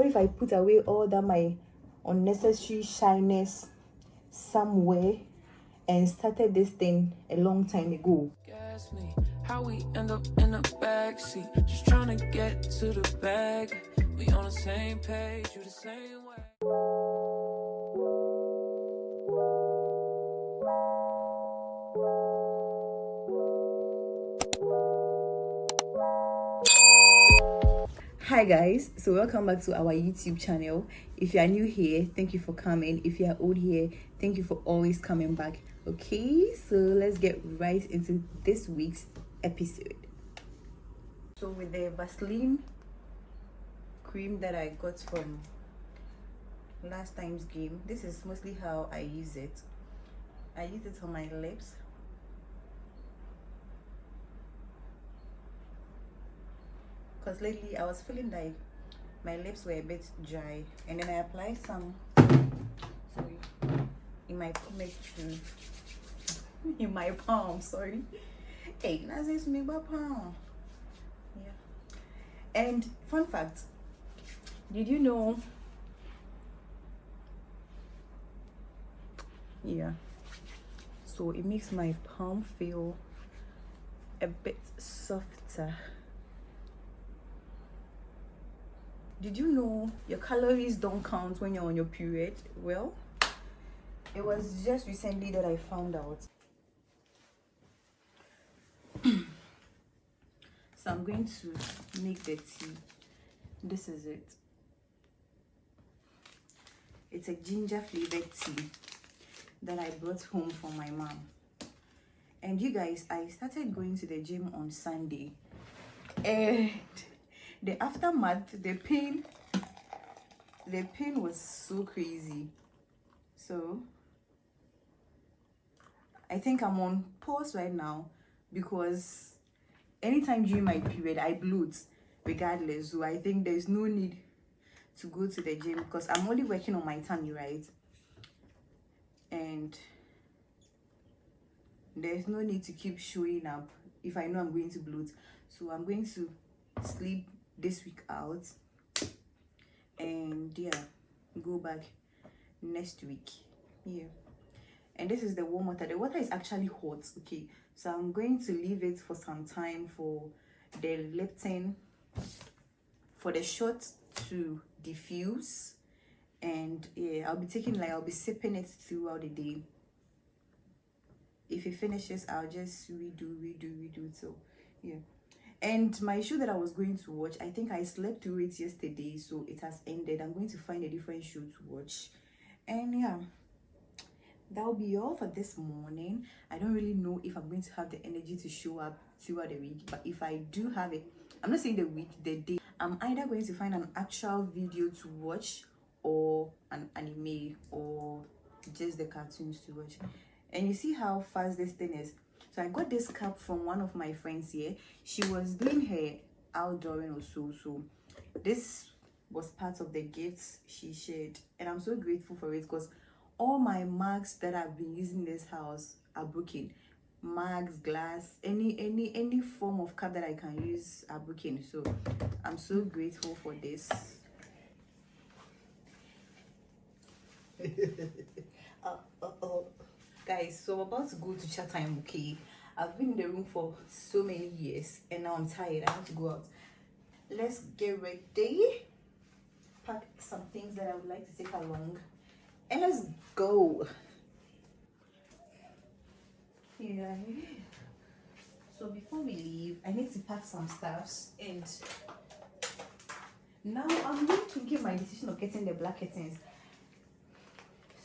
What if I put away all that my unnecessary shyness somewhere and started this thing a long time ago? How we end up in the backseat, just trying to get to the bag. We on the same page, you the same way. Hi guys, so welcome back to our YouTube channel. If you are new here, thank you for coming. If you are old here, thank you for always coming back. Okay, so let's get right into this week's episode. So with the Vaseline cream that I got from last time's game, this is mostly how I use it. I use it on my lips. Because lately I was feeling like my lips were a bit dry, and then I applied some in my in my palm. Sorry, hey, that's this me palm. Yeah. And fun fact, did you know? Yeah. So it makes my palm feel a bit softer. Did you know your calories don't count when you're on your period? Well, it was just recently that I found out. So I'm going to make the tea. This is it. It's a ginger flavored tea that I brought home from my mom. And you guys, I started going to the gym on Sunday, and the aftermath, the pain was so crazy. So I think I'm on pause right now because anytime during my period I bloat regardless. So I think there's no need to go to the gym because I'm only working on my tummy, right? And there's no need to keep showing up if I know I'm going to bloat. So I'm going to sleep this week out, and yeah, go back next week. Yeah. And this is the warm water. The water is actually hot. Okay, so I'm going to leave it for some time for the Lipton, for the shot to diffuse. And yeah, I'll be sipping it throughout the day. If it finishes, I'll just redo. So yeah. And my show that I was going to watch, I think I slept through it yesterday, so it has ended. I'm going to find a different show to watch. And yeah, that'll be all for this morning. I don't really know if I'm going to have the energy to show up throughout the week, but if I do have it, I'm not saying the week, the day, I'm either going to find an actual video to watch or an anime or just the cartoons to watch. And you see how fast this thing is. So I got this cap from one of my friends here. She was doing her outdooring or so this was part of the gifts she shared, and I'm so grateful for it because all my mugs that I've been using in this house are broken. Mugs, glass, any form of cup that I can use are broken. So I'm so grateful for this. Guys, so I'm about to go to chat time. Okay, I've been in the room for so many years and now I'm tired. I have to go out. Let's get ready, pack some things that I would like to take along, and let's go. Yeah. So before we leave, I need to pack some stuffs, and now I'm really thinking my decision of getting the black curtains.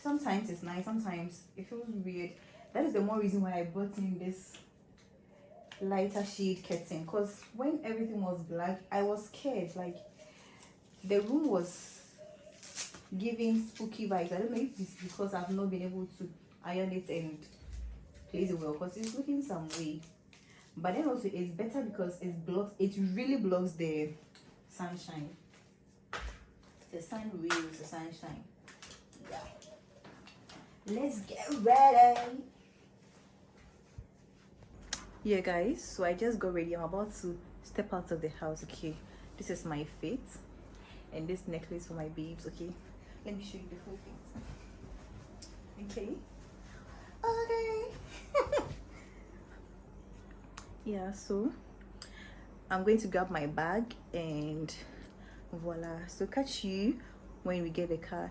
Sometimes it's nice, sometimes it feels weird. That is the more reason why I brought in this lighter shade curtain, because when everything was black I was scared. Like, the room was giving spooky vibes. I don't know if it's because I've not been able to iron it and place it well, because it's looking some way. But then also it's better because it really blocks the sunshine. The sun rays, the sunshine. Yeah. Let's get ready. Yeah guys, so I just got ready. I'm about to step out of the house. Okay, this is my fit, and this necklace for my babes. Okay, let me show you the whole thing. Okay. Yeah, so I'm going to grab my bag and voila. So catch you when we get the car.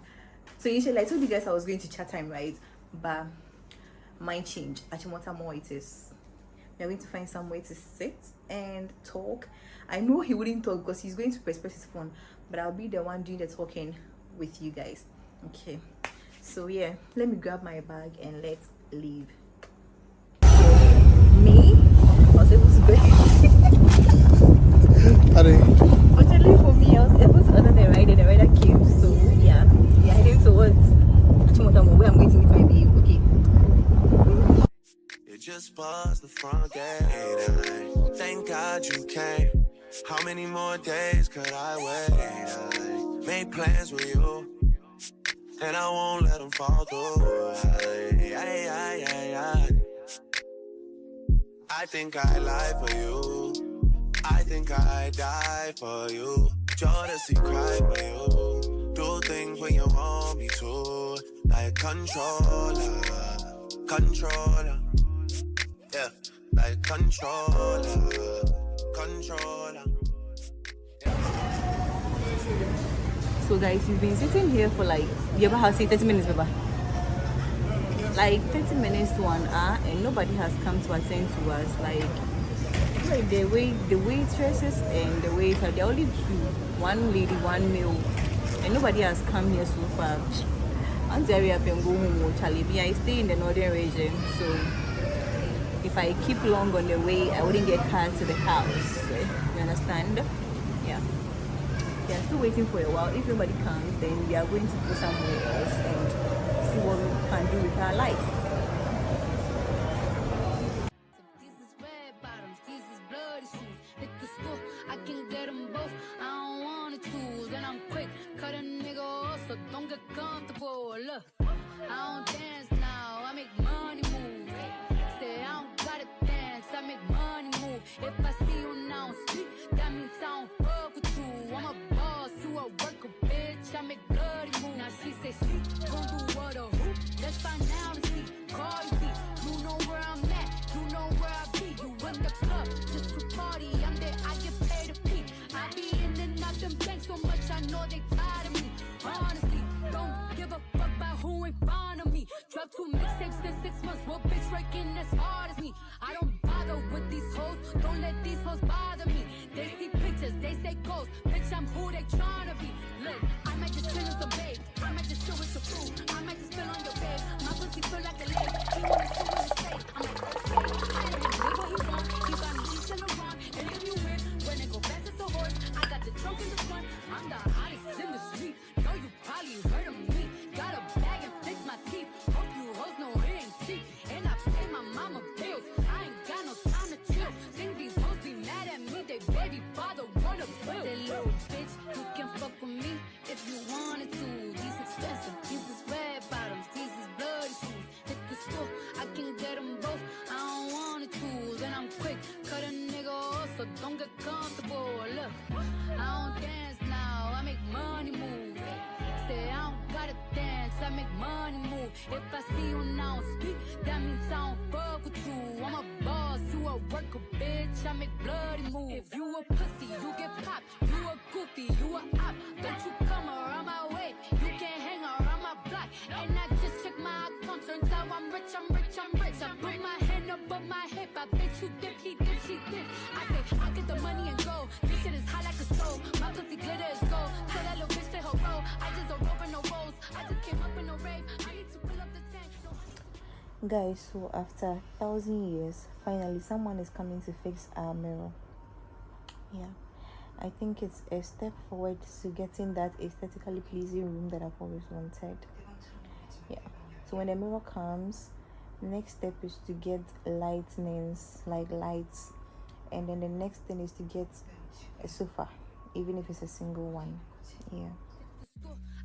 So initially I told you guys I was going to chat time, right? But mind change. Achimota more it is. We're going to find somewhere to sit and talk. I know he wouldn't talk because he's going to press his phone, but I'll be the one doing the talking with you guys. Okay, so yeah, let me grab my bag and let's leave. Me, I was able to go. Fortunately for me, I was able to order the ride and the rider came. So yeah, we are heading towards Achimota, where I'm going to meet my babe. Okay. You just buzzed the front gate. Thank God you came. How many more days could I wait? I made plans with you, and I won't let them fall through. I think I lie for you. I think I die for you. Jodeci cry for you. Do things when you want me to. Like controller. Yeah, like controller. So guys, you've been sitting here for like, you ever have say 30 minutes, Baba? Like 30 minutes to 1 hour, and nobody has come to attend to us. Like the waitresses and the waiter, they're only two, one lady, one male, and nobody has come here so far. I'm Jerry up and go home, Charlie. I stay in the northern region, so if I keep long on the way, I wouldn't get car to the house. You understand? Yeah. They are still waiting for a while. If nobody comes, then we are going to go somewhere else and see what we can do with our life. These is red bottoms, these is bloody shoes. Hit the school, I can get them both. I don't wanna choose, and I'm quick. Cut a nigga off, so don't get comfortable. Look, I don't dance now, I make money move. Say I don't gotta dance, I make money move. If I see you now speak, that means I don't fuck with you. I'm a boss, you a worker, bitch. I make bloody move. Now she say she gon' do what or who? Let's find out and see. Cardi B, you know where I'm at, you know where I be. You in the club, just to party. I'm there, I get paid to peep. I be in and out them banks so much, I know they tired of me. Honestly, don't give a fuck about who in front of me. Drop 2 mixtapes in 6 months, what bitch working as hard as me? I don't bother with these hoes, don't let these hoes bother me. They see pictures, they say ghosts, bitch I'm who they tryna be. Look, I might just chill with some babe, I might just chill with some food, I might just spill on your bed. My pussy feel like a lake, he wanna chill in the state. I'm like, okay, I let him do what he want, he got me still around, and if you win, when it go fast as a horse, I got the trunk in the front, I'm the hottest in the street. Know you probably heard of me, got a bag and fix my teeth. Hope you hoes know it ain't cheap, and I pay my mama bills. I ain't got no time to chill. Think these hoes be mad at me, they baby father wanna bill. That little bitch, you can fuck with me if you wanted to. These expensive, these is red bottoms, these is bloody shoes. Hit the school, I can get them both. I don't wanna choose, and I'm quick. Cut a nigga off, so don't get comfortable. Look, I don't dance now, I make money move. Say I don't gotta dance, I make money move. If I see you now speak, that means I don't fuck with you. I'm a boss, you a worker, bitch. I make bloody moves. If you a pussy, you get popped. You a goofy, you a op. Don't you come around my way. You can't hang around my block. And I just check my account. Turns out I'm rich, I'm rich, I'm rich. I put my hand above my hip. I bet you dip, he dip, she dip. I say, I get the money and go. This shit is hot like a stove. My pussy glitter is gold. Tell that little bitch stay her roll. I just don't roll no rolls. I just came up in a rave. I need to pull up the tank. Guys, so after 1,000 years, finally someone is coming to fix our mirror. Yeah, I think it's a step forward to getting that aesthetically pleasing room that I've always wanted. Yeah, so when the mirror comes, the next step is to get lightnings, like lights, and then the next thing is to get a sofa, even if it's a single one. Yeah.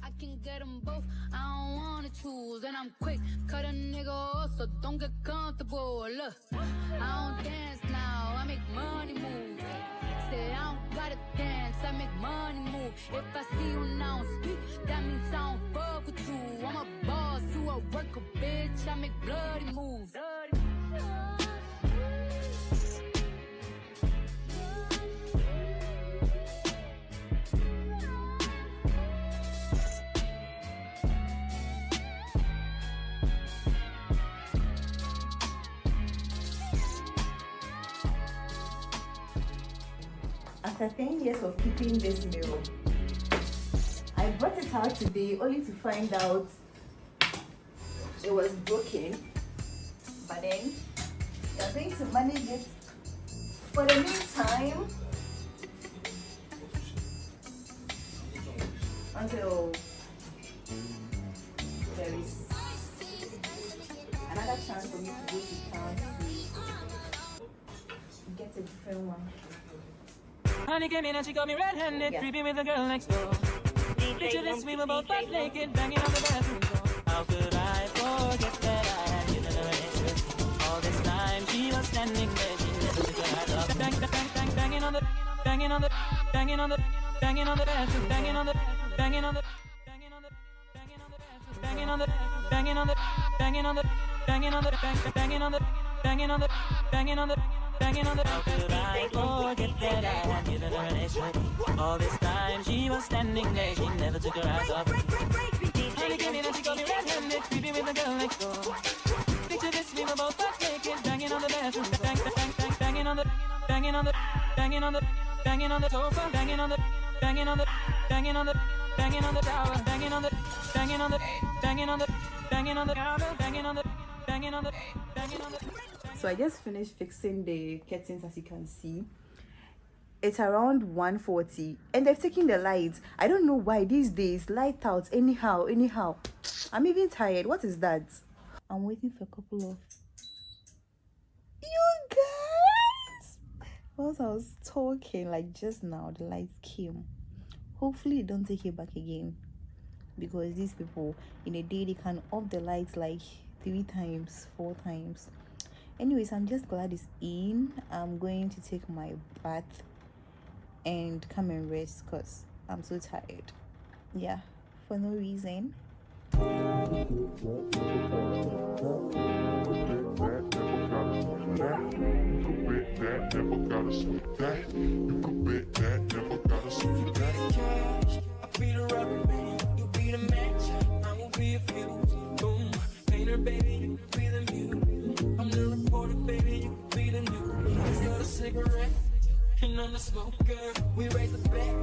I can get them both, I don't wanna choose, and I'm quick. Cut a nigga off, so don't get comfortable. Look, I don't dance now, I make money move. say I don't gotta dance, I make money move. If I see you now speak, that means I don't fuck with you. I'm a boss, you a worker, bitch. I make bloody moves. After 10 years of keeping this meal, I brought it out today only to find out it was broken. But then I'm going to manage it for the meantime until there is another chance for me to go to town to get a different one. Honey came in and she got me red-handed, creepy with the girl next door. Picture this, we were both butt naked, banging on the bathroom door. How could I forget that I had given her an interest? All this time she was standing there, she never took her eyes off. Bang, bang, bang, banging on the, banging on the, banging on the, banging on the bathroom, banging on the, banging on the, banging on the, banging on the, banging on the, banging on the, banging on the, banging on the, banging on the, banging on the. Banging on the how could I forget that I had given her an issue? All this time she was standing there, she never took her eyes off. Honey came in and she got me red-handed, creepy with the girl next door. Picture this, we were both butt naked, banging on the bathroom, bang, bang, bang, banging on the, banging on the, banging on the, banging on the sofa, banging on the, banging on the, banging on the, banging on the tower, banging on the, banging on the, banging on the, banging on the counter, banging on the, banging on the, banging on the. So I just finished fixing the curtains, as you can see. It's around 1:40 and they've taken the lights. I don't know why these days light out anyhow. I'm even tired. What is that? I'm waiting for a couple of you guys. Whilst I was talking, like just now, the lights came. Hopefully they don't take it back again, because these people in a day they can off the lights like 3 times, 4 times. Anyways, I'm just glad it's in. I'm going to take my bath and come and rest because I'm so tired. Yeah, for no reason. Cigarette, and I'm the smoker. We raise the bet,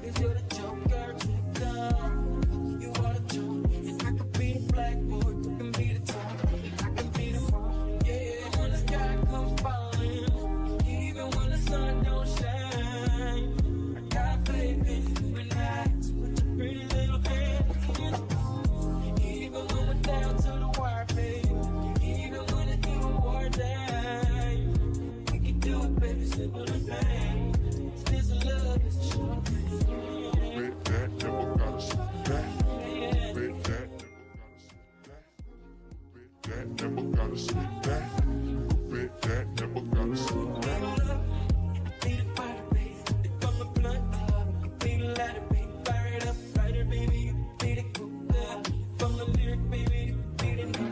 cause you're the joker. Check down, you are the joke. And I could be the blackboard, you can be the top. I can be the fall. Yeah, when the sky comes falling, even when the sun don't shine, I got faith in you and I put your pretty little hand in. Even when we're down to the wire, babe. Even when it's even war day. Do it, baby, simple and plain. This love is a short thing. With that, never gotta see that. With that, never gotta see that. With that, never gotta see that. Be the fire, baby. If I'm a blunt, be the lighter, baby. Fire it up, brighter, baby. Be the cool, from the lyric, baby. Be the new.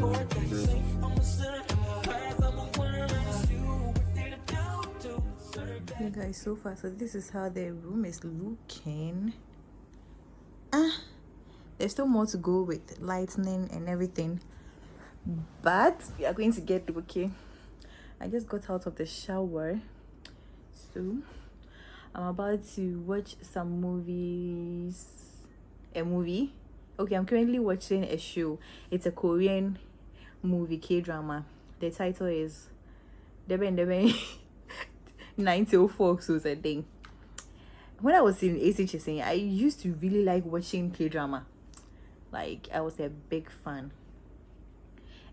Or they say I'm a sinner. I'm a winner, and it's you. You guys, so far, so this is how the room is looking. There's still more to go with lightning and everything, but we are going to get okay. I just got out of the shower, so I'm about to watch some movies. A movie. Okay, I'm currently watching a show. It's a Korean movie, K-drama. The title is Deben 904 so a thing. When I was in ACHSA, I used to really like watching K-drama. Like, I was a big fan.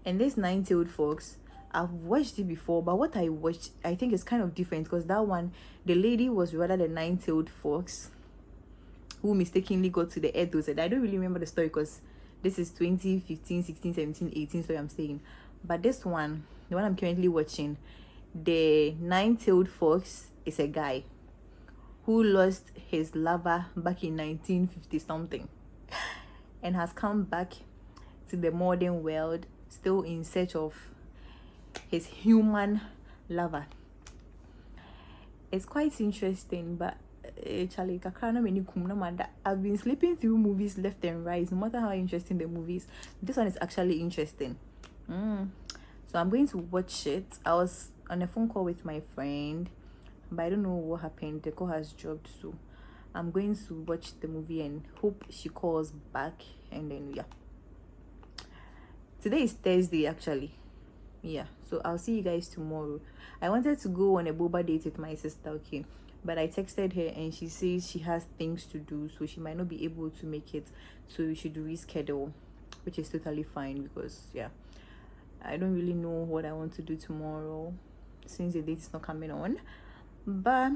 And this Nine-Tailed Fox, I've watched it before, but what I watched, I think is kind of different, because that one, the lady was rather the Nine-Tailed Fox who mistakenly got to the earth. I don't really remember the story, because this is 2015, 16, 17, 18 story I'm saying. But this one, the one I'm currently watching, the Nine-Tailed Fox is a guy who lost his lover back in 1950 something and has come back to the modern world, still in search of his human lover. It's quite interesting, but Charlie, I've been sleeping through movies left and right, no matter how interesting the movies. This one is actually interesting. So I'm going to watch it. I was on a phone call with my friend, but I don't know what happened. The call has dropped, so I'm going to watch the movie and hope she calls back. And then yeah, today is Thursday actually. Yeah, so I'll see you guys tomorrow. I wanted to go on a boba date with my sister, okay, but I texted her and she says she has things to do, so she might not be able to make it, so we should reschedule, which is totally fine because yeah, I don't really know what I want to do tomorrow since the date is not coming on. But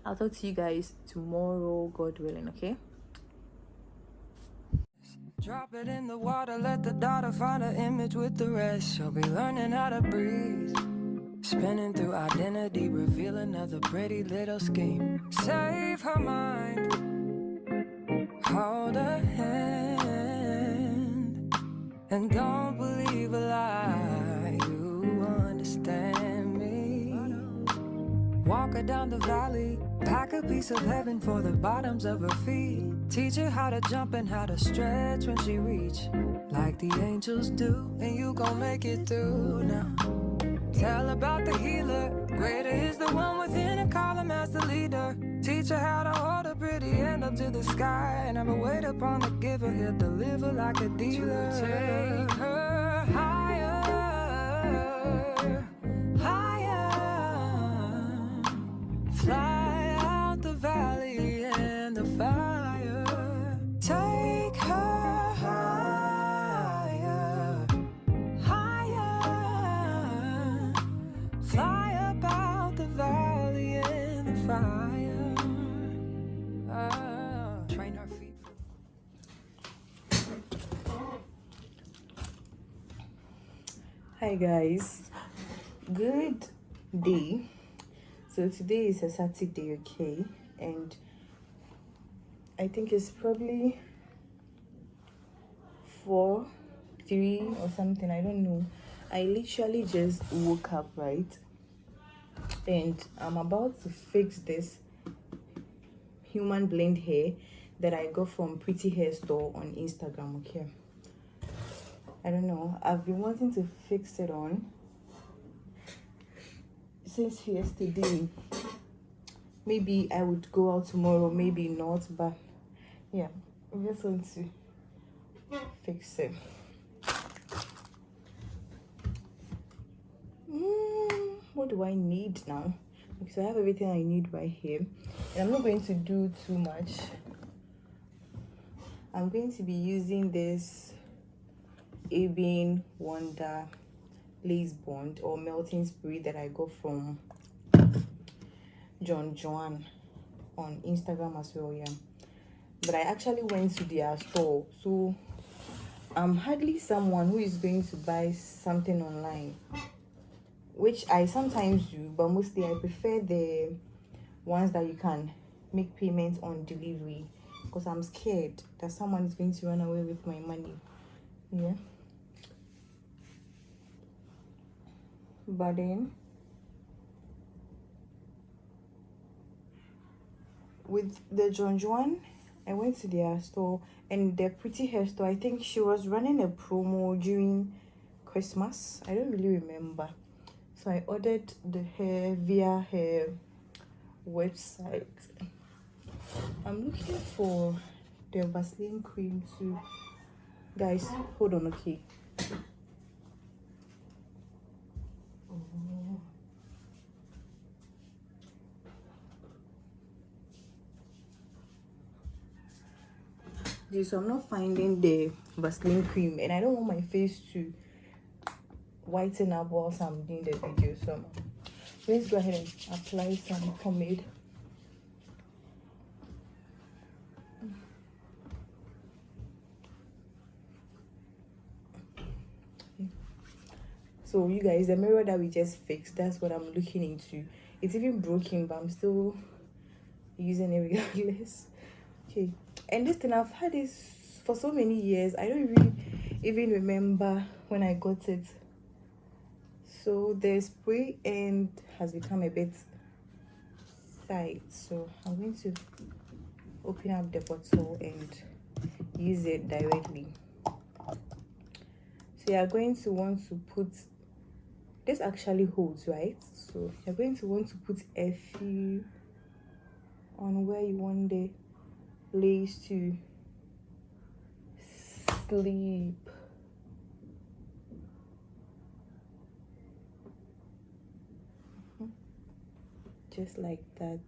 I'll talk to you guys tomorrow, God willing, okay? Drop it in the water, let the daughter find her image with the rest. She'll be learning how to breathe. Spinning through identity, reveal another pretty little scheme. Save her mind, hold her hand, and don't believe a lie. You understand me. Walk her down the valley, pack a piece of heaven for the bottoms of her feet. Teach her how to jump and how to stretch when she reach, like the angels do, and you gon' make it through now. Tell about the healer, greater is the one within and call him as the leader. Teach her how to hold a pretty end up to the sky, and never wait upon the giver, he'll deliver like a dealer. To take her higher, higher, fly out the valley and the fire. Take her higher, higher, fly up out the valley and the fire. Train her feet. Hi guys, good day. So today is a Saturday, okay, and I think it's probably 4, 3 or something, I don't know. I literally just woke up, right, and I'm about to fix this human blend hair that I got from Pretty Hair Store on Instagram, okay. I don't know, I've been wanting to fix it on since yesterday. Maybe I would go out tomorrow, maybe not, but yeah, I just want to fix it. What do I need now? Because I have everything I need right here, and I'm not going to do too much. I'm going to be using this Avian Wonder Lace Bond or melting spray that I got from John Joan on Instagram as well, yeah. But I actually went to their store, so I'm hardly someone who is going to buy something online, which I sometimes do, but mostly I prefer the ones that you can make payments on delivery, because I'm scared that someone is going to run away with my money, yeah. But then with the John Juan, I went to their store, and their Pretty Hair Store, I think she was running a promo during Christmas, I don't really remember, so I ordered the hair via her website. I'm looking for the Vaseline cream too, guys. Hold on, okay. So I'm not finding the Vaseline cream, and I don't want my face to whiten up whilst I'm doing the video, so let's go ahead and apply some pomade. So you guys, the mirror that we just fixed, that's what I'm looking into. It's even broken, but I'm still using it regardless. Okay, and this thing, I've had this for so many years. I don't really even remember when I got it. So the spray end has become a bit tight, so I'm going to open up the bottle and use it directly. So you're going to want to put, this actually holds, right? So you're going to want to put a few on where you want the lace to sleep. Just like that.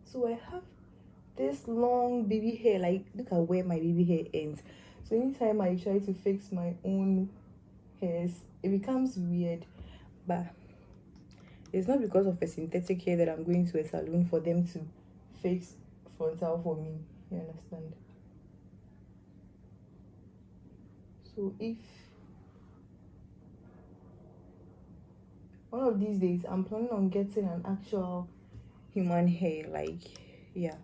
So I have this long baby hair, like look at where my baby hair ends. So anytime I try to fix my own hairs, it becomes weird. But it's not because of a synthetic hair that I'm going to a salon for them to fix frontal for me. You understand? So if one of these days I'm planning on getting an actual human hair, like, yeah,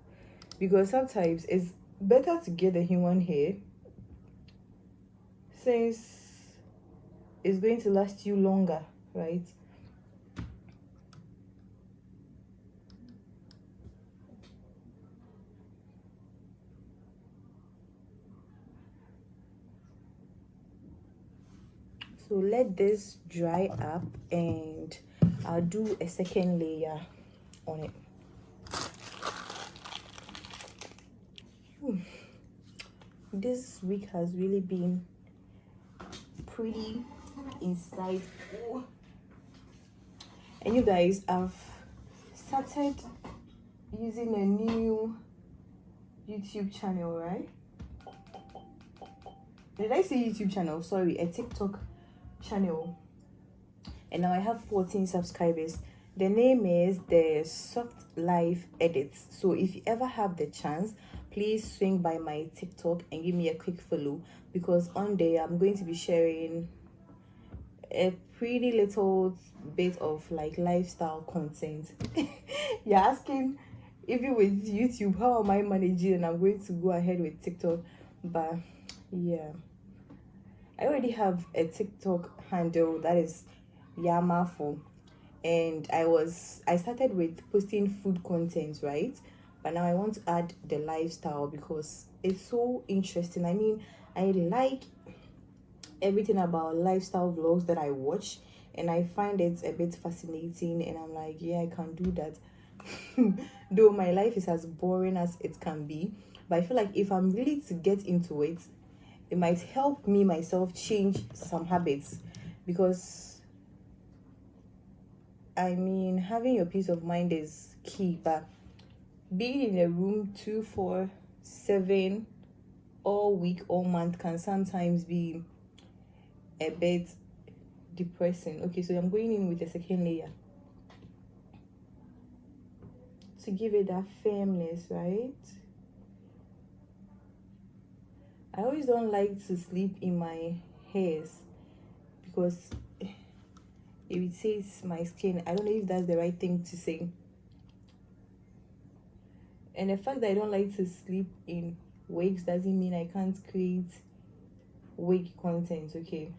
because sometimes it's better to get the human hair since it's going to last you longer, right? So let this dry up and I'll do a second layer on it. This week has really been pretty insightful. And you guys, I've started using a new YouTube channel, right? Did I say YouTube channel? Sorry, a TikTok channel. And now I have 14 subscribers. The name is the Soft Life Edits. So if you ever have the chance, please swing by my TikTok and give me a quick follow, because on there I'm going to be sharing a pretty little bit of like lifestyle content. You're asking, even with YouTube, how am I managing? And I'm going to go ahead with TikTok. But yeah, I already have a TikTok handle that is Yamafo, and I started with posting food content, right? But now I want to add the lifestyle because it's so interesting. I mean, I like everything about lifestyle vlogs that I watch, and I find it a bit fascinating, and I'm like, yeah, I can do that. Though my life is as boring as it can be, but I feel like if I'm really to get into it, it might help me myself change some habits, because I mean, having your peace of mind is key, but being in a room 2-4-7 all week, all month can sometimes be a bit depressing. Okay, so I'm going in with the second layer to give it that firmness, right? I always don't like to sleep in my hairs because it irritates my skin. I don't know if that's the right thing to say. And the fact that I don't like to sleep in wigs doesn't mean I can't create wig content, okay?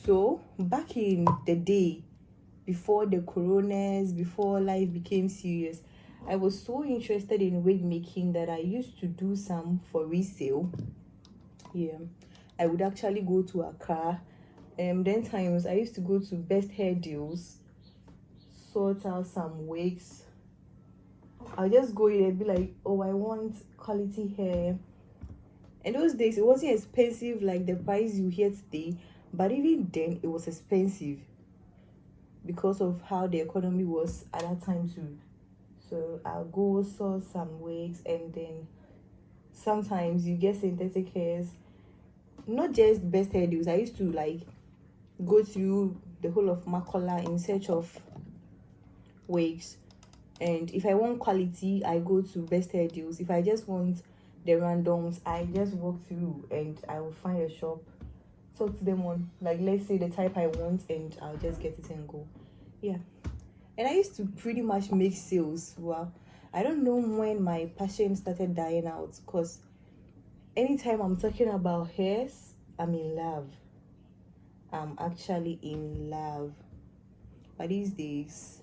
So back in the day, before the coronas, before life became serious, I was so interested in wig making that I used to do some for resale. Yeah, I would actually go to Accra. Then times I used to go to Best Hair Deals, sort out some wigs. I'll just go in and be like, oh, I want quality hair. In those days, it wasn't expensive like the price you hear today, but even then, it was expensive because of how the economy was at that time too. So I'll go sort some wigs, and then sometimes you get synthetic hairs. Not just Best Hair Deals. I used to like go through the whole of Makola in search of wigs. And if I want quality, I go to Best Hair Deals. If I just want the randoms, I just walk through and I will find a shop. talk to them on, like, let's say the type I want, and I'll just get it and go. Yeah. And I used to pretty much make sales. Well, I don't know when my passion started dying out, because anytime I'm talking about hairs, I'm in love. I'm actually in love. But these days,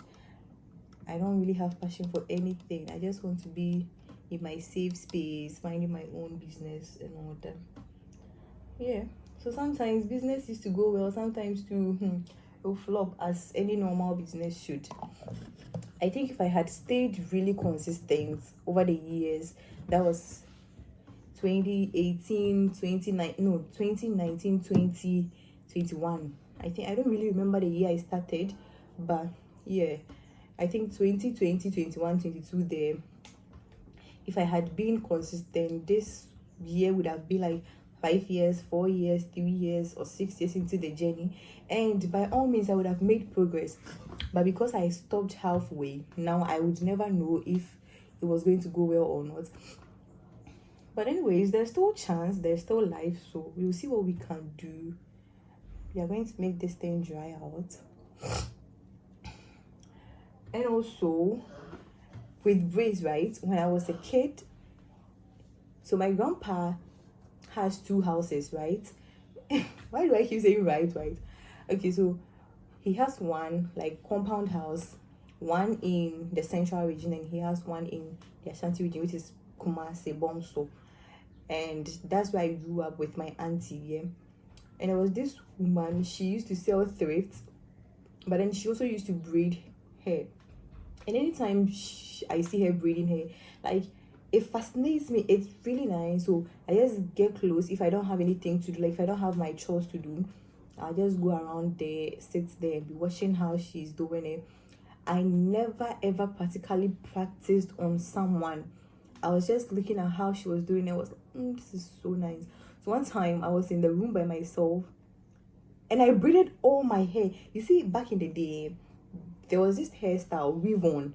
I don't really have passion for anything. I just want to be in my safe space, minding my own business and all that. Yeah. So sometimes business used to go well, sometimes to it'll flop, as any normal business should. I think if I had stayed really consistent over the years, that was 2018, 2019, 2021. I think I don't really remember the year I started, but yeah, I think 2020, 21, 22 there. If I had been consistent, this year would have been like 5 years, 4 years, 3 years, or 6 years into the journey, and by all means I would have made progress. But because I stopped halfway, now I would never know if it was going to go well or not. But anyways, there's still chance, there's still life, so we'll see what we can do. We are going to make this thing dry out. And also with braids, right, when I was a kid, so my grandpa has 2 houses, right? Why do I keep saying right? Okay, so he has one like compound house, one in the central region, and he has one in the Ashanti region, which is Kumasi, Bomso. And that's where I grew up with my auntie, yeah. And there was this woman, she used to sell thrift, but then she also used to braid hair. And anytime I see her braiding hair, like, it fascinates me. It's really nice. So I just get close. If I don't have anything to do, like if I don't have my chores to do, I'll just go around there, sit there, be watching how she's doing it. I never ever practically practiced on someone. I was just looking at how she was doing it. I was like, this is so nice. So one time I was in the room by myself, and I braided all my hair. You see, back in the day, there was this hairstyle, weave on.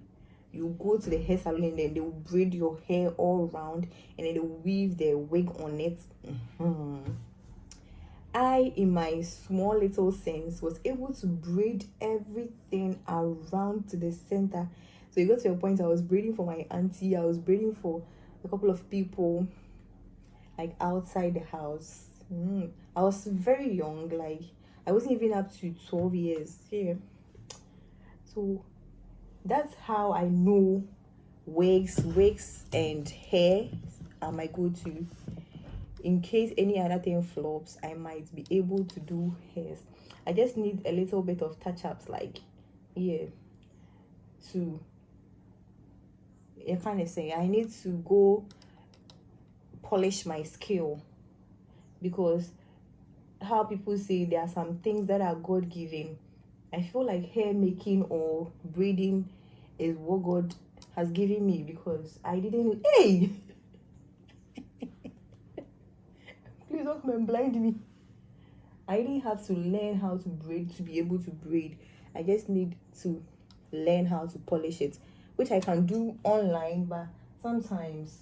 You go to the hair salon and then they will braid your hair all around, and then they will weave their wig on it. I, in my small little sense, was able to braid everything around to the center. So you got to a point, I was braiding for my auntie, I was braiding for a couple of people, like outside the house. I was very young, like I wasn't even up to 12 years. Yeah. So that's how I know wigs and hair are my go-to. In case any other thing flops, I might be able to do hairs. I just need a little bit of touch-ups, like, yeah, to, you kind of say, I need to go polish my skill, because how people say there are some things that are God-given. I feel like hair making or braiding is what God has given me, because I didn't, hey, please don't come and blind me. I didn't have to learn how to braid to be able to braid. I just need to learn how to polish it, which I can do online. But sometimes,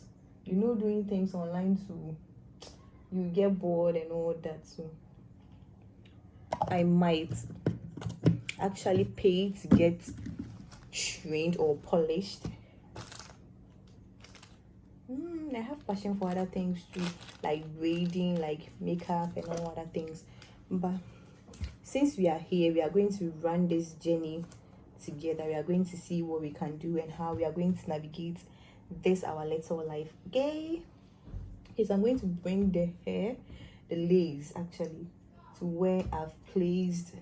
doing things online too, you get bored and all that. So I might actually pay to get trained or polished. I have passion for other things too, like braiding, like makeup and all other things. But since we are here, we are going to run this journey together. We are going to see what we can do and how we are going to navigate this our little life. Okay, so I'm going to bring the hair, the lace actually, to where I've placed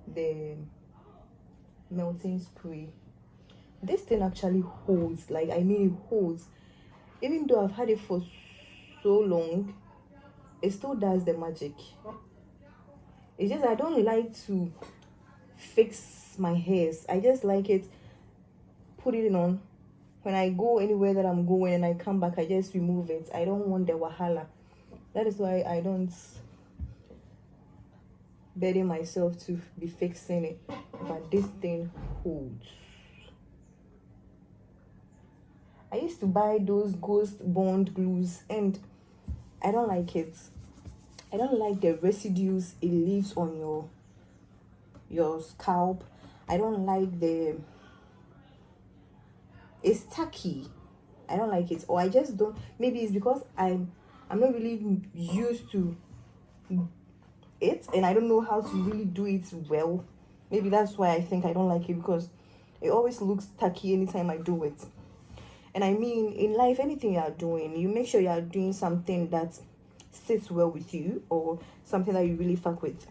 the melting spray. This thing actually holds, like, I mean, it holds. Even though I've had it for so long, it still does the magic. It's just I don't like to fix my hairs. I just like it, put it on. When I go anywhere that I'm going and I come back, I just remove it. I don't want the wahala. That is why I don't burden myself to be fixing it. But this thing holds. I used to buy those ghost bond glues and I don't like it. I don't like the residues it leaves on your scalp. I don't like it's tacky. I don't like it, or I just don't. Maybe it's because I'm not really used to it, and I don't know how to really do it well. Maybe that's why I think I don't like it, because it always looks tacky anytime I do it. And I mean, in life, anything you are doing, you make sure you are doing something that sits well with you, or something that you really fuck with.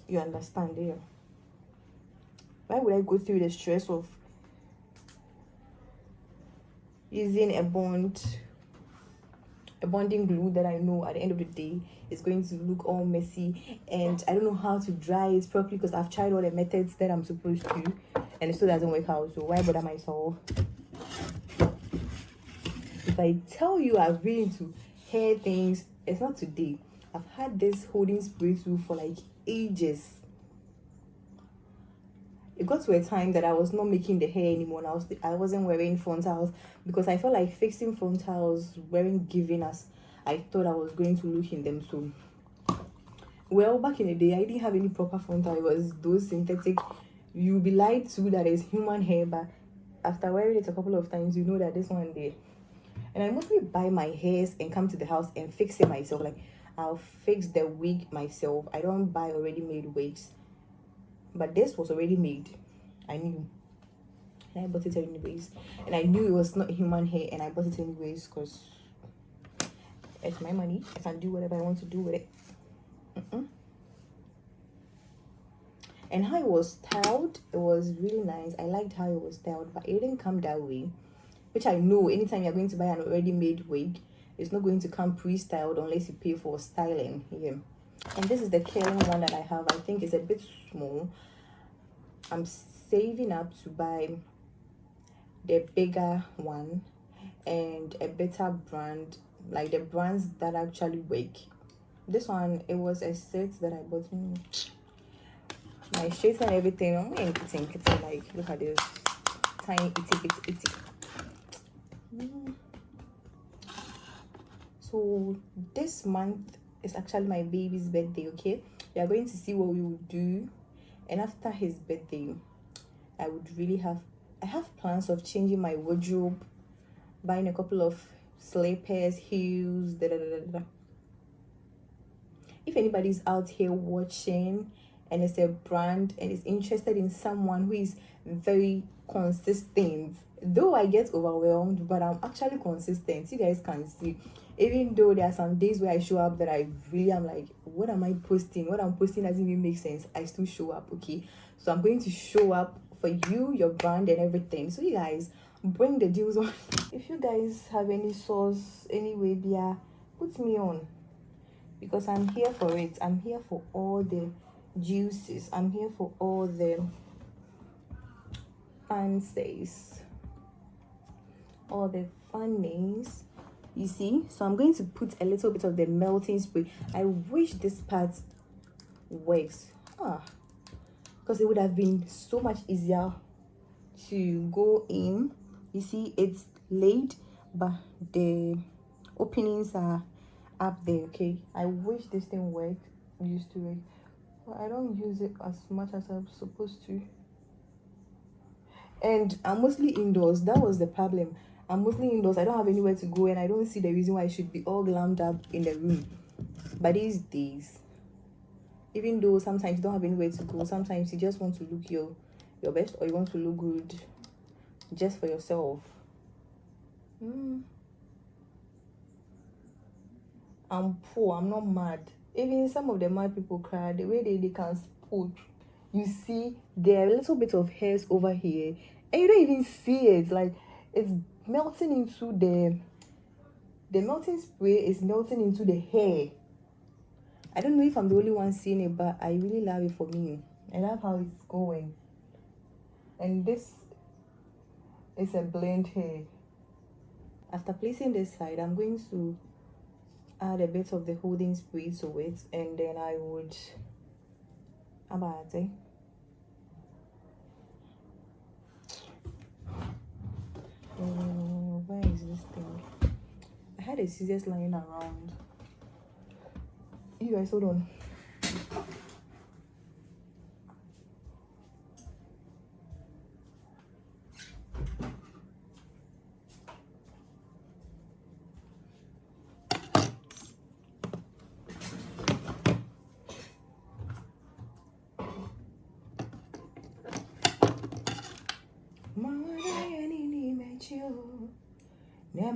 You understand there? Why would I go through the stress of using a bonding glue that I know at the end of the day is going to look all messy, and I don't know how to dry it properly because I've tried all the methods that I'm supposed to, and it still doesn't work out. So why bother myself? If I tell you I've been into hair things, it's not today. I've had this holding spray tool for like ages. It got to a time that I was not making the hair anymore, and I wasn't wearing frontals because I felt like fixing frontals weren't giving as I thought I was going to look in them. So, well, back in the day, I didn't have any proper frontal. It was those synthetic. You'll be lied to that is human hair, but after wearing it a couple of times, you know that this one there. And I mostly buy my hairs and come to the house and fix it myself. Like, I'll fix the wig myself. I don't buy already made wigs. But this was already made. I knew. And I bought it anyways. And I knew it was not human hair, and I bought it anyways because it's my money. I can do whatever I want to do with it. And how it was styled, it was really nice. I liked how it was styled, but it didn't come that way. Which I know, anytime you're going to buy an already made wig, it's not going to come pre-styled unless you pay for styling. Yeah. And this is the curling one that I have. I think it's a bit small. I'm saving up to buy the bigger one and a better brand, like the brands that actually work. This one, it was a set that I bought. My shades and everything. I'm getting like, look at this tiny itty. So this month is actually my baby's birthday. Okay, we are going to see what we will do, and after his birthday I have plans of changing my wardrobe, buying a couple of slippers, heels, If anybody's out here watching and it's a brand and is interested in someone who is very consistent, though I get overwhelmed, but I'm actually consistent. You guys can see, even though there are some days where I show up that I really am like, what am I posting? What I'm posting doesn't even make sense. I still show up. Okay, so I'm going to show up for you, your brand, and everything. So you guys bring the deals on. If you guys have any sauce, anyway, beer, put me on, because I'm here for it. I'm here for all the juices. I'm here for all the fancies, all the funnies. You see, so I'm going to put a little bit of the melting spray. I wish this part works, because it would have been so much easier to go in. You see, it's laid, but the openings are up there. Okay, I wish this thing used to work, but I don't use it as much as I'm supposed to. And I'm mostly indoors. That was the problem. I'm mostly indoors. I don't have anywhere to go, and I don't see the reason why I should be all glammed up in the room. But these days, even though sometimes you don't have anywhere to go, sometimes you just want to look your best, or you want to look good just for yourself. I'm poor. I'm not mad. Even some of the mad people cry. The way they can spot. You see, there are a little bit of hairs over here, and you don't even see it. Like, it's melting into the melting spray is melting into the hair. I don't know if I'm the only one seeing it, but I really love it for me. I love how it's going. And this is a blend hair. After placing this side, I'm going to add a bit of the holding spray to it, and then I would abate. Where is this thing? I had a scissors lying around. guys, hold on.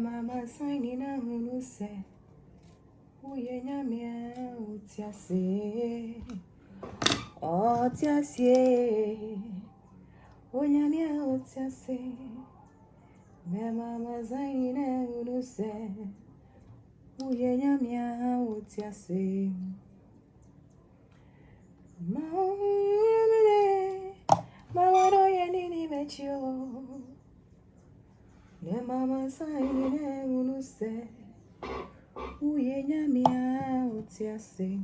Mama signing a who say, "Who ye nyamia utiase, otiase, who nyamia utiase." Mama signing a who say, "Who ye nyamia utiase." Mama do ye nini mechio. Ne mama signing a who say, "Uye nyamia otiase,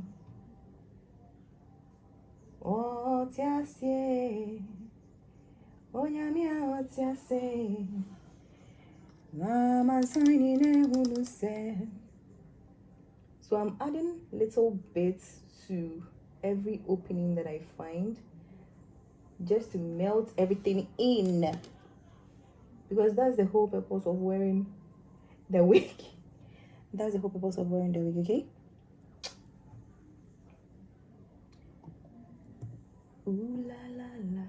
otiase, o nyamia otiase." Mama signing a who say. So I'm adding little bits to every opening that I find, just to melt everything in, because that's the whole purpose of wearing the wig. That's the whole purpose of wearing the wig, okay? Ooh la la la.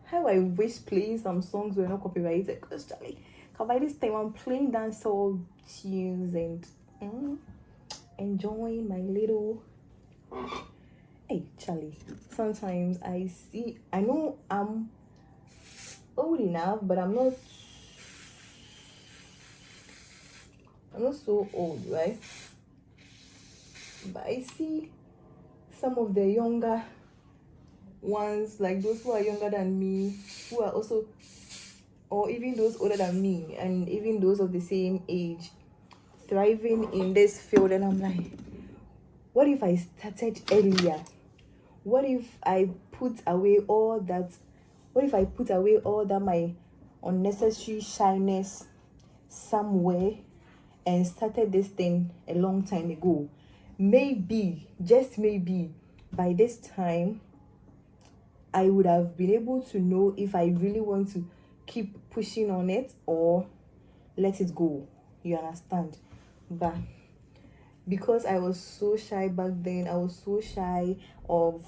How I wish playing some songs were not copyrighted, because Charlie, by this time I'm playing dancehall tunes and enjoying my little. Hey Charlie, sometimes I know I'm old enough, but I'm not so old, right? But I see some of the younger ones, like those who are younger than me, who are also, or even those older than me, and even those of the same age, thriving in this field. And I'm like, what if I started earlier? What if I put away all that my unnecessary shyness somewhere and started this thing a long time ago? Maybe, just maybe, by this time I would have been able to know if I really want to keep pushing on it or let it go. You understand? But because I was so shy back then, I was so shy of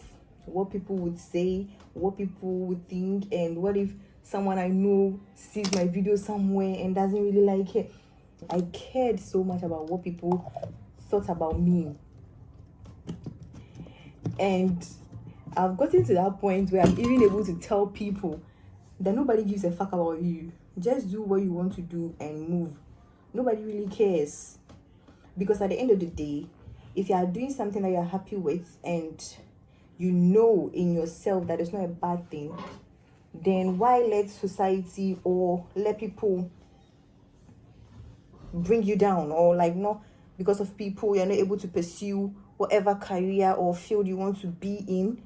what people would say, what people would think, and what if someone I know sees my video somewhere and doesn't really like it. I cared so much about what people thought about me. And I've gotten to that point where I'm even able to tell people that nobody gives a fuck about you. Just do what you want to do and move. Nobody really cares. Because at the end of the day, if you are doing something that you're happy with and you know in yourself that it's not a bad thing, then why let society or let people bring you down, or like, not because of people you're not able to pursue whatever career or field you want to be in?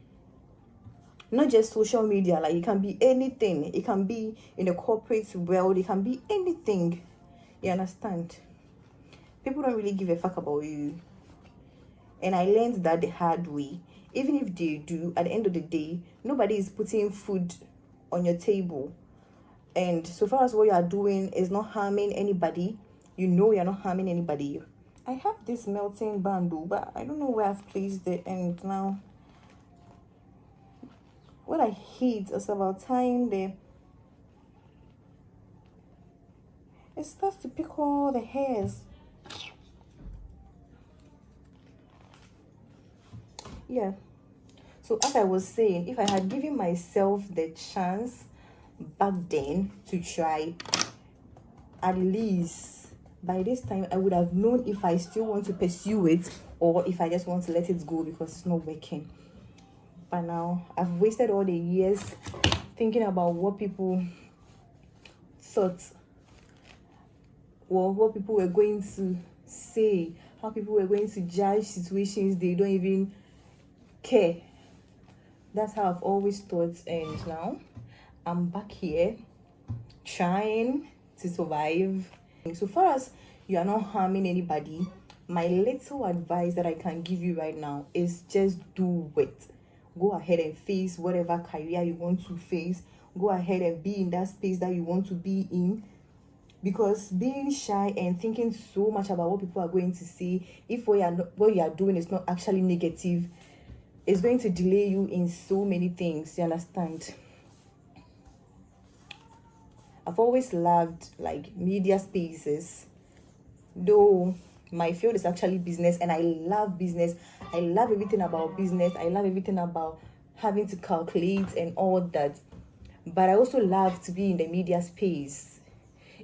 Not just social media, like it can be anything. It can be in the corporate world, it can be anything. You understand? People don't really give a fuck about you. And I learned that the hard way. Even if they do, at the end of the day, nobody is putting food on your table. And so far as what you are doing is not harming anybody, you know you're not harming anybody. I have this melting bamboo, but I don't know where I've placed it. And now, what I hate is about tying it starts to pick all the hairs. Yeah. So as I was saying, if I had given myself the chance back then to try, at least by this time I would have known if I still want to pursue it or if I just want to let it go because it's not working. But now I've wasted all the years thinking about what people thought, or what people were going to say, how people were going to judge situations they don't even care. That's how I've always thought. And now I'm back here trying to survive. So far as you are not harming anybody, my little advice that I can give you right now is just do it. Go ahead and face whatever career you want to face. Go ahead and be in that space that you want to be in. Because being shy and thinking so much about what people are going to say, if what you are doing is not actually negative, it's going to delay you in so many things. You understand? I've always loved like media spaces, though my field is actually business, and I love business. I love everything about business. I love everything about having to calculate and all that. But I also love to be in the media space.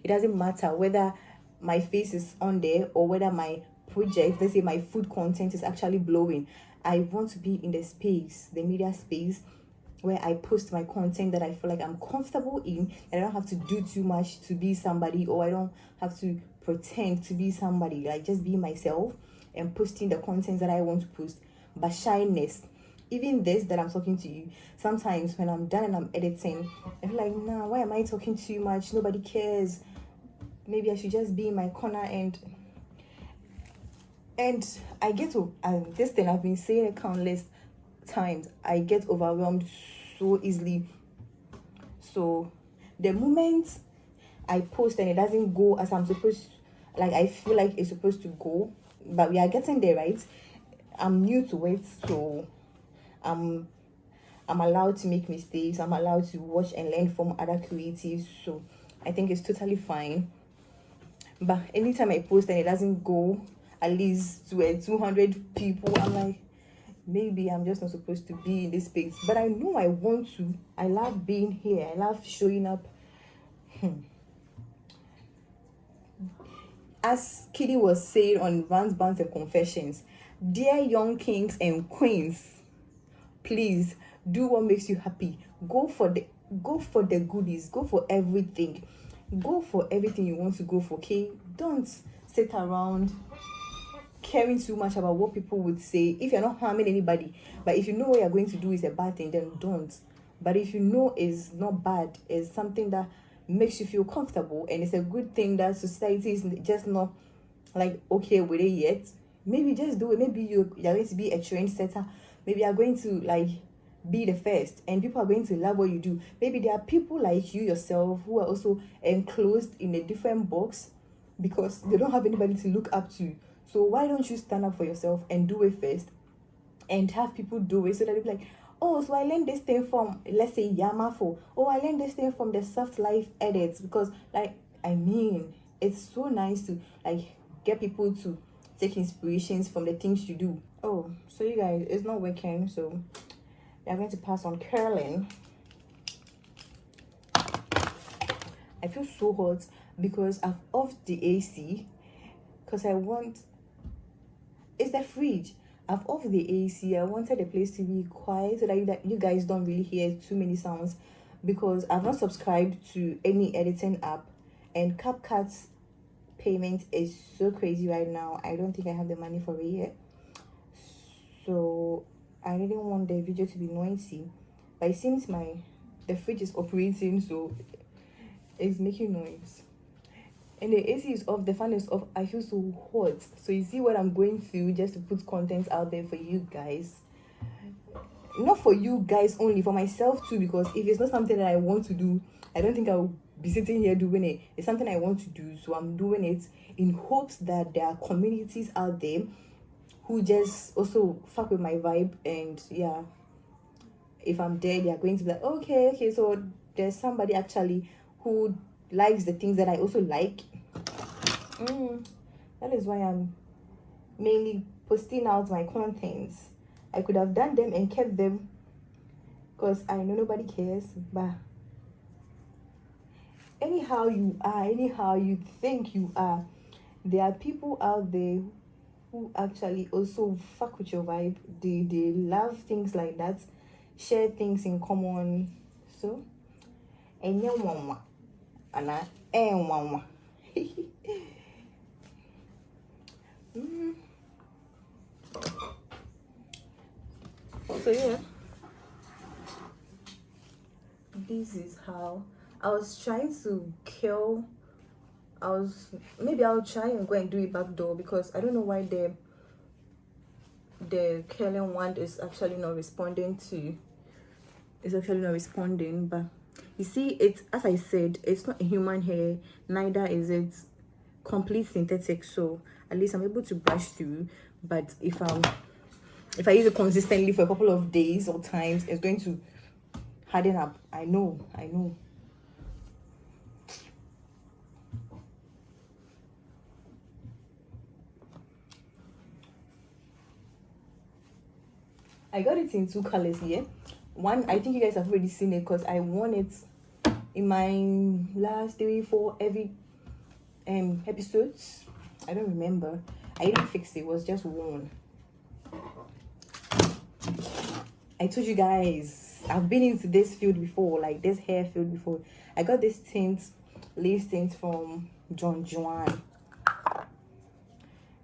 It doesn't matter whether my face is on there or whether my project, let's say my food content, is actually blowing. I want to be in the space, the media space, where I post my content that I feel like I'm comfortable in, and I don't have to do too much to be somebody, or I don't have to pretend to be somebody. Like, just be myself and posting the content that I want to post. But shyness, even this that I'm talking to you, sometimes when I'm done and I'm editing, I feel like, nah, why am I talking too much? Nobody cares. Maybe I should just be in my corner. And I get to, this thing I've been saying it countless times, I get overwhelmed so easily. So the moment I post and it doesn't go as I'm supposed to, like I feel like it's supposed to go, but we are getting there, right? I'm new to it, so I'm allowed to make mistakes. I'm allowed to watch and learn from other creatives, so I think it's totally fine. But anytime I post and it doesn't go at least to 200 people, I'm like, maybe I'm just not supposed to be in this space. But I know I want to. I love being here. I love showing up. As Kitty was saying on Rants, Bants and Confessions, dear young kings and queens, please do what makes you happy. Go for the goodies. Go for everything. Go for everything you want to go for, okay? Don't sit around caring too much about what people would say if you're not harming anybody. But if you know what you're going to do is a bad thing, then don't. But if you know it's not bad, it's something that makes you feel comfortable, and it's a good thing that society is just not like okay with it yet, maybe just do it. Maybe you're going to be a trendsetter. Maybe you're going to like be the first, and people are going to love what you do. Maybe there are people like you yourself who are also enclosed in a different box because they don't have anybody to look up to. So why don't you stand up for yourself and do it first, and have people do it, so that they'll be like, oh, so I learned this thing from, let's say, Yamafo. Oh, I learned this thing from the Soft Life edits. Because, like, I mean, it's so nice to, like, get people to take inspirations from the things you do. Oh, so you guys, it's not working. So, we're going to pass on curling. I feel so hot because I've off the AC. Because it's the fridge. I've off the AC. I wanted the place to be quiet so that you guys don't really hear too many sounds, because I've not subscribed to any editing app, and CapCut's payment is so crazy right now. I don't think I have the money for it yet. So I didn't want the video to be noisy, but it seems the fridge is operating, so it's making noise. And the AC is off, the fan is off. I feel so hot. So you see what I'm going through just to put content out there for you guys. Not for you guys only, for myself too, because if it's not something that I want to do, I don't think I'll be sitting here doing it. It's something I want to do, so I'm doing it in hopes that there are communities out there who just also fuck with my vibe. And yeah, if I'm dead, they're going to be like, okay, so there's somebody actually who likes the things that I also like. That is why I'm mainly posting out my contents. I could have done them and kept them because I know nobody cares, but anyhow you are, anyhow you think you are, there are people out there who actually also fuck with your vibe. They love things like that, share things in common. So and so yeah, this is how I was trying to kill maybe I'll try and go and do it back door, because I don't know why the curling wand is actually not responding to. It's actually not responding. But you see, it's, as I said, it's not a human hair, neither is it complete synthetic, so at least I'm able to brush through. But if I use it consistently for a couple of days or times, it's going to harden up. I know. I got it in 2 colors here. One, I think you guys have already seen it because I wore it in my last 3-4 every episodes. I don't remember. I didn't fix it. It was just worn. I told you guys, I've been into this field before, like this hair field before. I got this tint, lace tint from John Juan.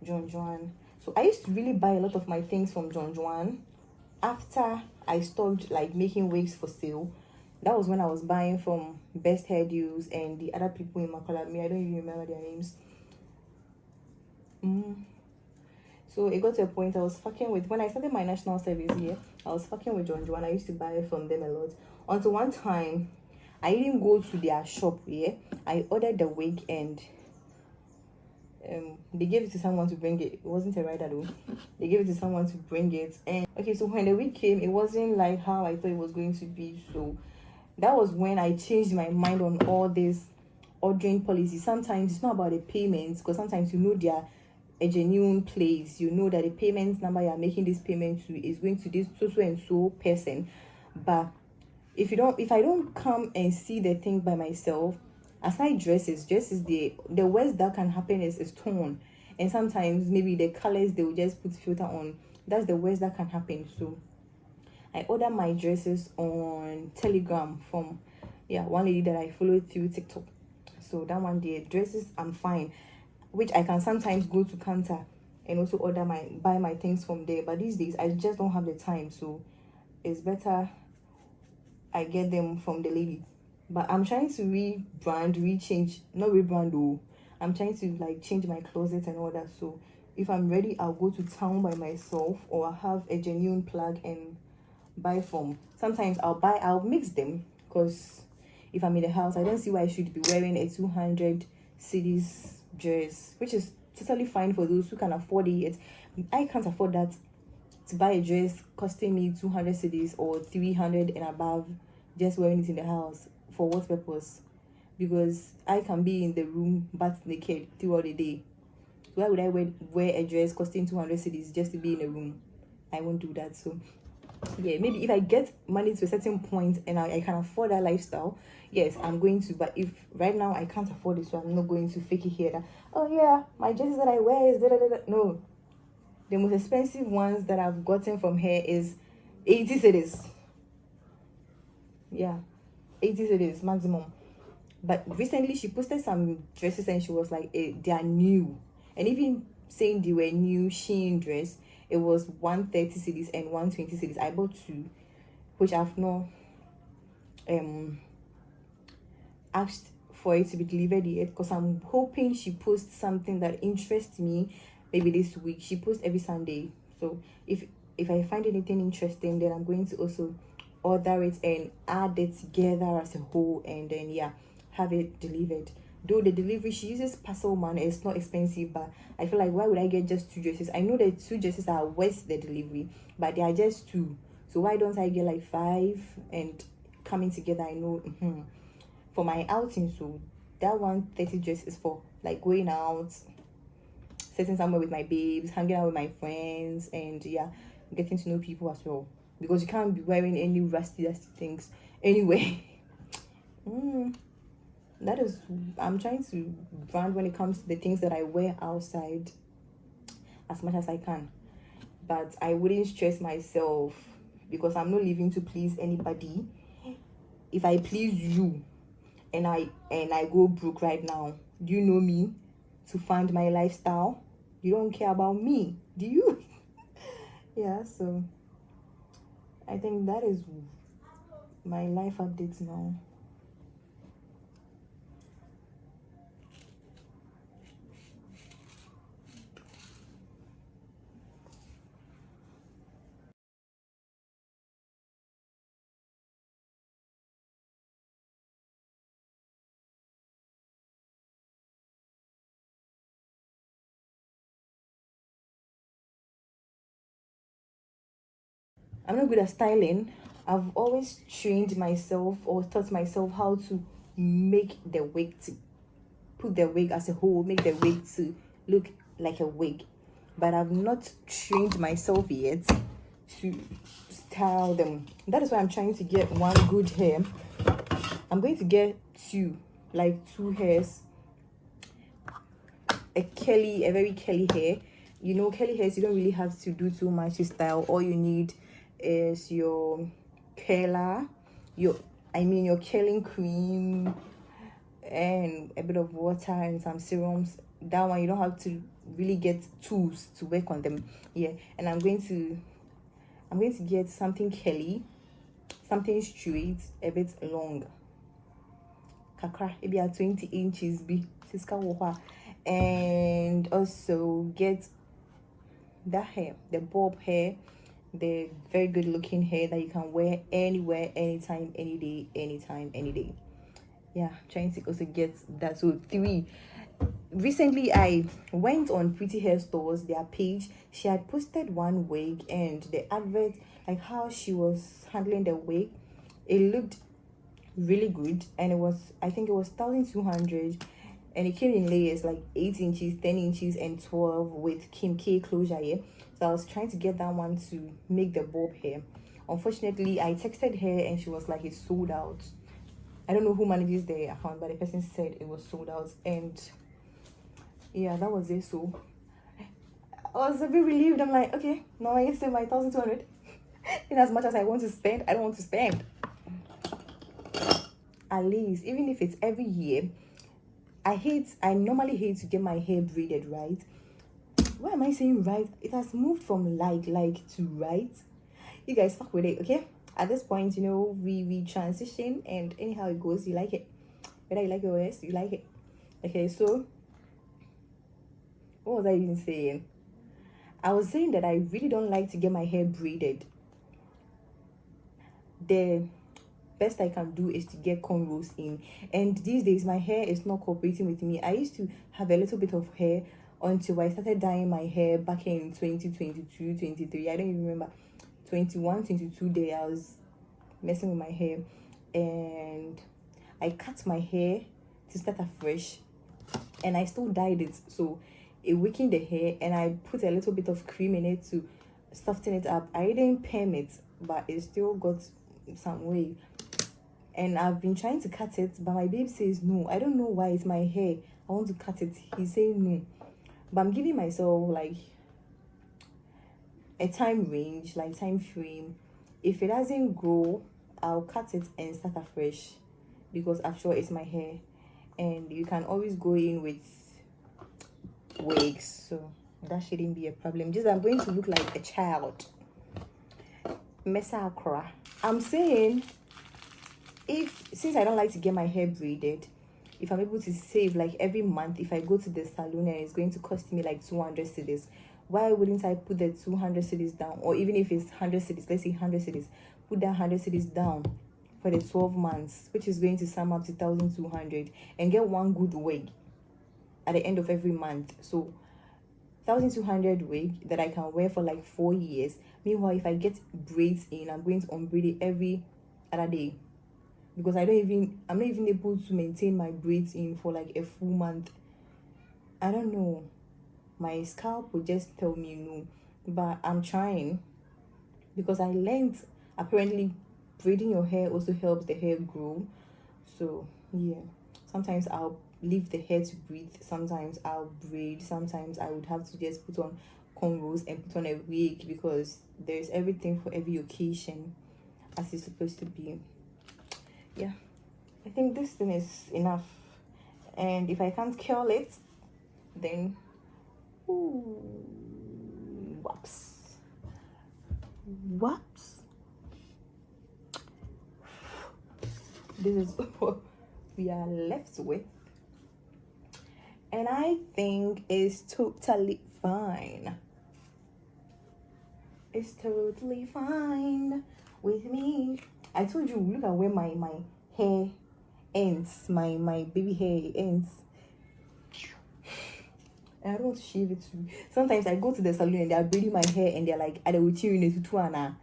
So I used to really buy a lot of my things from John Juan. After I stopped like making wigs for sale, that was when I was buying from Best Hairdos and the other people in Makalami. I don't even remember their names. So it got to a point I was fucking with, when I started my national service here, I was fucking with John Juan. I used to buy from them a lot. Until one time, I didn't go to their shop here. I ordered the wig and they gave it to someone to bring it. It wasn't a rider though. They gave it to someone to bring it. And okay, so when the wig came, it wasn't like how I thought it was going to be. So that was when I changed my mind on all this ordering policy. Sometimes it's not about the payments, because sometimes you know they are a genuine place. You know that the payment number you are making this payment to is going to this so and so person. But if I don't come and see the thing by myself, aside dresses, the worst that can happen is tone. And sometimes maybe the colors they will just put filter on. That's the worst that can happen. So I order my dresses on Telegram from one lady that I followed through TikTok. So that one, the dresses, I'm fine, which I can sometimes go to counter and also buy my things from there. But these days I just don't have the time, so it's better I get them from the lady. But I'm trying to not rebrand though. I'm trying to like change my closet and all that. So if I'm ready, I'll go to town by myself, or I'll have a genuine plug and buy from. Sometimes I'll mix them, because if I'm in the house, I don't see why I should be wearing a 200 cedis dress, which is totally fine for those who can afford it. I can't afford that, to buy a dress costing me 200 cedis or 300 and above, just wearing it in the house. For what purpose? Because I can be in the room butt naked throughout the day. Why would I wear a dress costing 200 cedis just to be in a room? I won't do that. So yeah, maybe if I get money to a certain point and I can afford that lifestyle, yes, I'm going to. But if right now I can't afford it, so I'm not going to fake it here that, oh yeah, my dresses that I wear is no. The most expensive ones that I've gotten from her is 80 cedis. Yeah, 80 cedis maximum. But recently she posted some dresses and she was like, they are new. And even saying they were new Shein dress, it was 130 cedis and 120 cedis. I bought 2, which I've not asked for it to be delivered yet, because I'm hoping she posts something that interests me maybe this week. She posts every Sunday, so if I find anything interesting, then I'm going to also order it and add it together as a whole, and then have it delivered. Though the delivery, she uses parcel money, it's not expensive, but I feel like, why would I get just 2 dresses? I know that 2 dresses are worth the delivery, but they are just 2, so why don't I get like 5 and coming together? I know for my outing. So that 130 dress is for like going out, sitting somewhere with my babes, hanging out with my friends, and getting to know people as well, because you can't be wearing any rusty things anyway. That is, I'm trying to brand when it comes to the things that I wear outside as much as I can. But I wouldn't stress myself, because I'm not living to please anybody. If I please you and I go broke right now, do you know me to fund my lifestyle? You don't care about me, do you? So I think that is my life updates now. I'm not good at styling. I've always trained myself or taught myself how to make the wig, to put the wig as a whole, make the wig to look like a wig. But I've not trained myself yet to style them. That is why I'm trying to get one good hair. I'm going to get two hairs. A very curly hair. You know, curly hairs, you don't really have to do too much to style. All you need is your curler, your curling cream, and a bit of water and some serums. That one, you don't have to really get tools to work on them. Yeah, and I'm going to get something curly, something straight, a bit long. Kakra, maybe at 20 inches be siska woha. And also get that hair, the bob hair, the very good looking hair that you can wear anywhere, anytime, any day, anytime, any day. Yeah, trying to also get that. So 3. Recently I went on Pretty Hair Stores, their page. She had posted one wig, and the advert, like how she was handling the wig, it looked really good. And I think it was 1,200, and it came in layers like 8 inches, 10 inches, and 12 with Kim K closure here. So I was trying to get that one to make the bob hair. Unfortunately, I texted her and she was like, it's sold out. I don't know who manages the account, but the person said it was sold out. And yeah, that was it. So I was a bit relieved. I'm like, okay, now I get to my 1,200. In as much as I want to spend, I don't want to spend. At least, even if it's every year, I normally hate to get my hair braided, right? Why am I saying right? It has moved from like to right. You guys fuck with it, okay? At this point, you know, we transition, and anyhow it goes, you like it. Whether you like it or yes, you like it. Okay, so what was I even saying? I was saying that I really don't like to get my hair braided. The best I can do is to get cornrows in, and these days my hair is not cooperating with me. I used to have a little bit of hair until I started dyeing my hair back in 2022, 23. I don't even remember. 21, 22 day I was messing with my hair, and I cut my hair to start afresh, and I still dyed it, so it weakened the hair, and I put a little bit of cream in it to soften it up. I didn't perm it, but it still got some way, and I've been trying to cut it, but my babe says no. I don't know why. It's my hair, I want to cut it. He's saying no, but I'm giving myself like a time range, like time frame. If it doesn't grow, I'll cut it and start afresh, because after all, it's my hair, and you can always go in with wigs, so that shouldn't be a problem. Just I'm going to look like a child. Mesakra. I'm saying, since I don't like to get my hair braided, if I'm able to save like every month, if I go to the salon and it's going to cost me like 200 cedis, why wouldn't I put the 200 cedis down? Or even if it's 100 cedis, let's say 100 cedis, put that 100 cedis down for the 12 months, which is going to sum up to 1,200, and get one good wig at the end of every month. So 1,200 wig that I can wear for like 4 years. Meanwhile, if I get braids in, I'm going to unbraid it every other day, because I'm not even able to maintain my braids in for like a full month. I don't know, my scalp will just tell me no, but I'm trying, because I learned apparently braiding your hair also helps the hair grow. So yeah, sometimes I'll leave the hair to breathe, sometimes I'll braid, sometimes I would have to just put on cornrows and put on a wig, because there's everything for every occasion, as it's supposed to be. Yeah, I think this thing is enough, and if I can't curl it, then whoops. This is what we are left with, and I think it's totally fine. It's totally fine with me. I told you, look at where my hair ends, my baby hair ends. And I don't want to shave it too. Sometimes I go to the salon and they are braiding my hair and they're like, "Are they with you in a tutuana?"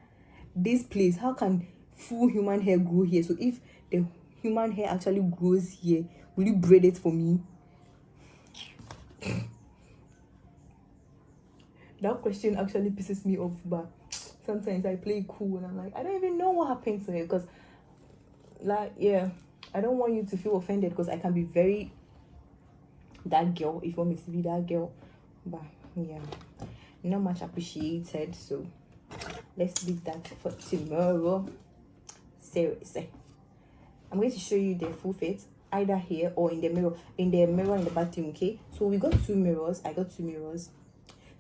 this place, how can full human hair grow here? So if the human hair actually grows here, will you braid it for me? That question actually pisses me off, but sometimes I play cool and I'm like, I don't even know what happened to it, because like, yeah, I don't want you to feel offended, because I can be very that girl if you want me to be that girl, but yeah, not much appreciated. So let's leave that for tomorrow. Seriously, I'm going to show you the full fit either here or in the mirror in the bathroom. Okay, so we got two mirrors. I got two mirrors.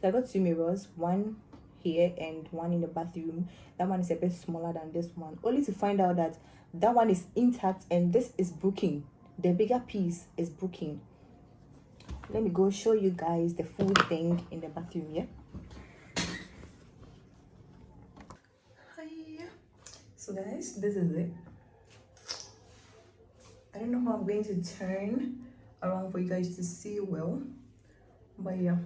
So I got two mirrors, one here and one in the bathroom. That one is a bit smaller than this one, only to find out that that one is intact and this is broken. The bigger piece is broken. Let me go show you guys the full thing in the bathroom. Yeah, hi. So guys, this is it. I don't know how I'm going to turn around for you guys to see well, but yeah,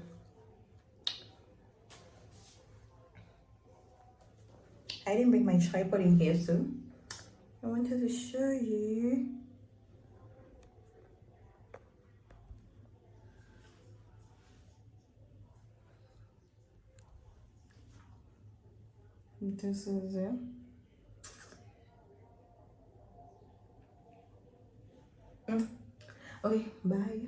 I didn't bring my tripod in here, so I wanted to show you. This is it. Okay, bye.